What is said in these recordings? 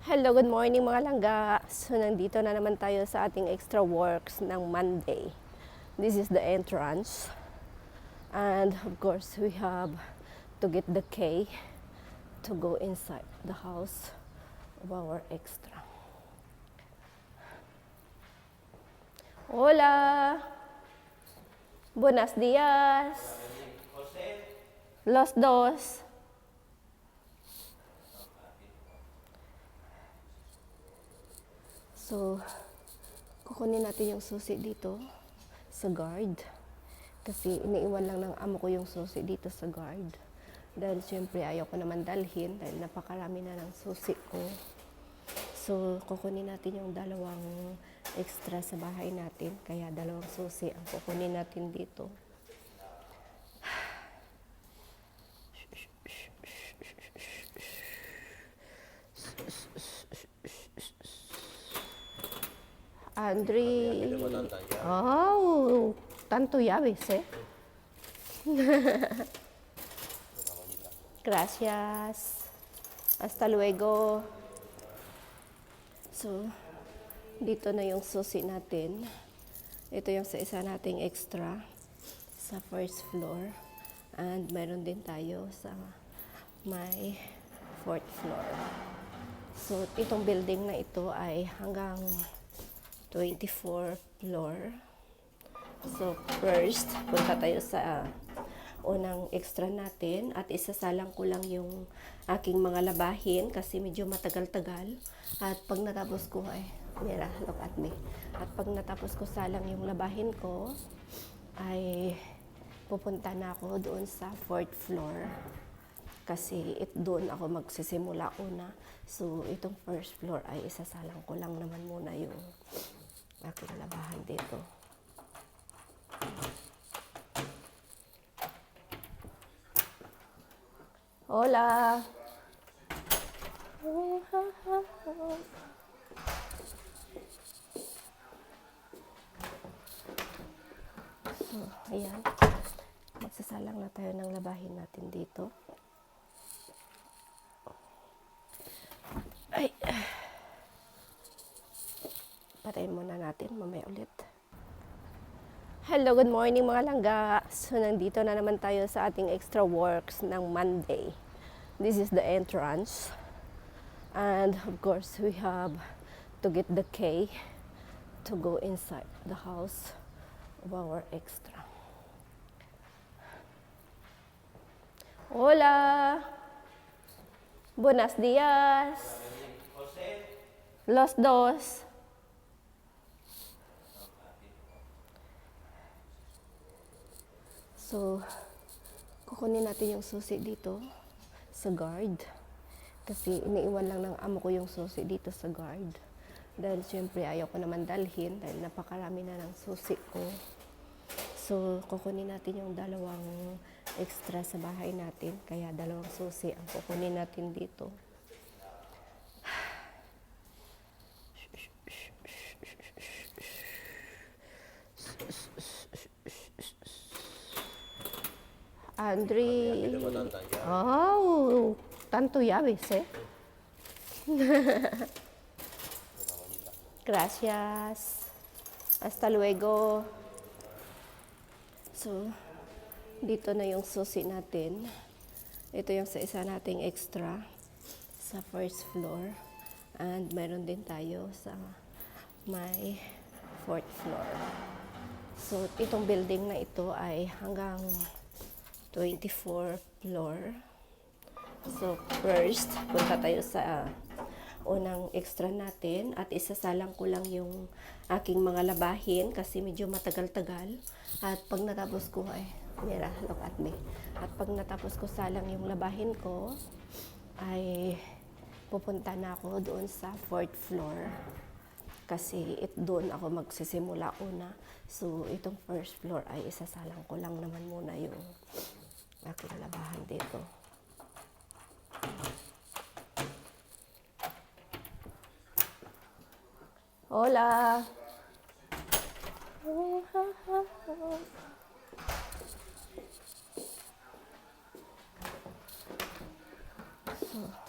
Hello, good morning mga langga. So, nandito na naman tayo sa ating extra works ng Monday. This is the entrance. And of course, we have to get the key to go inside the house of our extra. Hola! Buenos días! Los dos! So, kukunin natin yung susi dito sa guard. Kasi iniiwan lang ng amo ko yung susi dito sa guard. Dahil siyempre ayaw ko naman dalhin dahil napakarami na ng susi ko. So, kukunin natin yung dalawang extra sa bahay natin. Kaya dalawang susi ang kukunin natin dito. Andri. Oh, tanto llaves, eh. Gracias. Hasta luego. So, dito na yung susi natin. Ito yung sa isa nating extra sa first floor. And meron din tayo sa may fourth floor. So, itong building na ito ay hanggang 24th floor. So, first, punta tayo sa unang extra natin at isasalang ko lang yung aking mga labahin kasi medyo matagal-tagal. At pag natapos ko ay, mira, look at me. At pag natapos ko salang yung labahin ko, ay pupunta na ako doon sa fourth floor. Kasi doon ako magsisimula una. So, itong first floor ay isasalang ko lang naman muna yung aking labahan dito. Hola! So, ayan. Magsasalang na tayo ng labahin natin dito. Ay! Patayin muna natin, mamaya ulit. Hello, good morning mga langga. So, nandito na naman tayo sa ating extra works ng Monday. This is the entrance. And of course, we have to get the key to go inside the house of our extra. Hola! Buenos días! Los dos! So, kukunin natin yung susi dito sa guard. Kasi iniiwan lang ng amo ko yung susi dito sa guard. Dahil siyempre ayaw ko naman dalhin dahil napakarami na ng susi ko. So, kukunin natin yung dalawang extra sa bahay natin. Kaya dalawang susi ang kukunin natin dito. Andri. Oh, tanto llaves, eh. Gracias. Hasta luego. So, dito na yung susi natin. Ito yung sa isa nating extra sa first floor. And meron din tayo sa may fourth floor. So, itong building na ito ay hanggang 24th floor. So, first, punta tayo sa unang extra natin at isasalang ko lang yung aking mga labahin kasi medyo matagal-tagal. At pag natapos ko ay, mira, look at me. At pag natapos ko salang yung labahin ko, ay pupunta na ako doon sa fourth floor. Kasi doon ako magsisimula una. So, itong first floor ay isasalang ko lang naman muna yung aking labahan dito. Hola! So,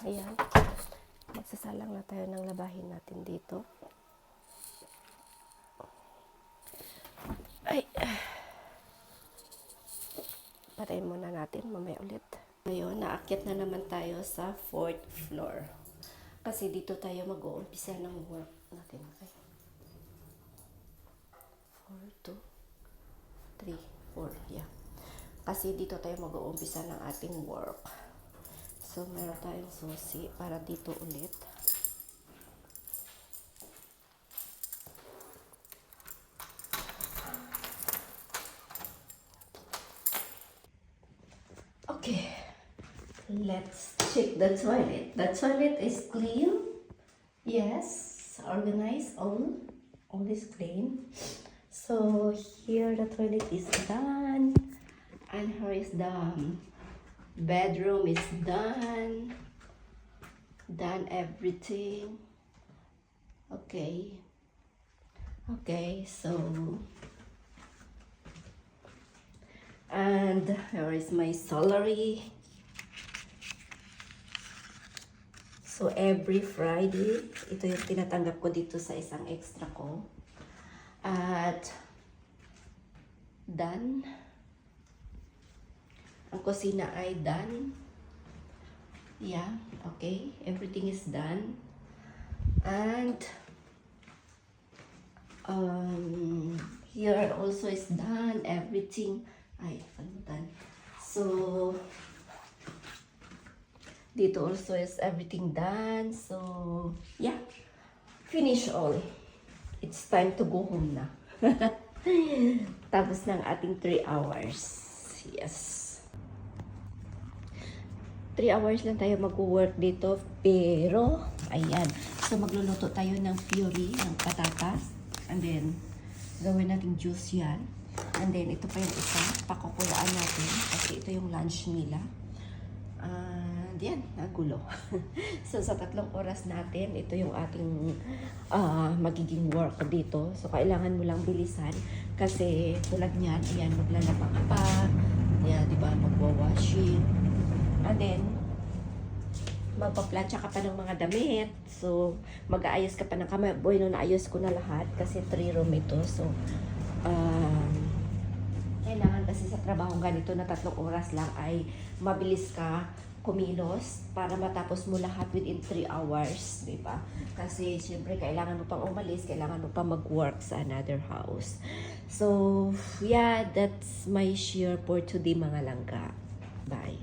ayan. Magsasalang na tayo ng labahin natin dito. Ay. Patayin muna natin, mamaya ulit. Ngayon, naakyat na naman tayo sa 4th floor. Kasi dito tayo mag-uumpisa ng work natin. Okay. 4, 2, 3, 4. Yeah. Kasi dito tayo mag-uumpisa ng ating work. So, meron tayong susi para dito ulit. Okay, let's check the toilet. The toilet is clean. Yes, organized. All is clean. So here the toilet is done, and here is the bedroom is done. Done everything. Okay. Okay, so. And here is my salary. So every Friday, ito yung tinatanggap ko dito sa isang extra ko. At done. Ang kusina ay done. Yeah, okay. Everything is done. And here also is done. Everything. Ay, kalimutan. So, dito also is everything done. So, yeah. Finish all. It's time to go home na. Tapos ng ating 3 hours. Yes. 3 hours lang tayo mag-work dito. Pero, ayan. So, magluluto tayo ng puree, ng patatas. And then, gawin natin juice yan. And then, ito pa yung isa. Pakukulaan natin. Kasi ito yung lunch nila. And yan, nagulo. So, sa 3 oras natin, ito yung ating magiging work dito. So, kailangan mo lang bilisan. Kasi, tulad niyan, ayan, maglalaba ka pa. Yan, di ba, magwawashing. And then, magpa-plancha ka pa ng mga damit. So, mag-aayos ka pa ng kamay. Bueno, naayos ko na lahat. Kasi 3 room ito. So, kailangan kasi sa trabaho ganito na 3 oras lang ay mabilis ka kumilos para matapos mo lahat within 3 hours, di ba? Kasi syempre kailangan mo pang umalis, kailangan mo pang mag-work sa another house. So, yeah, that's my share for today mga langga. Bye.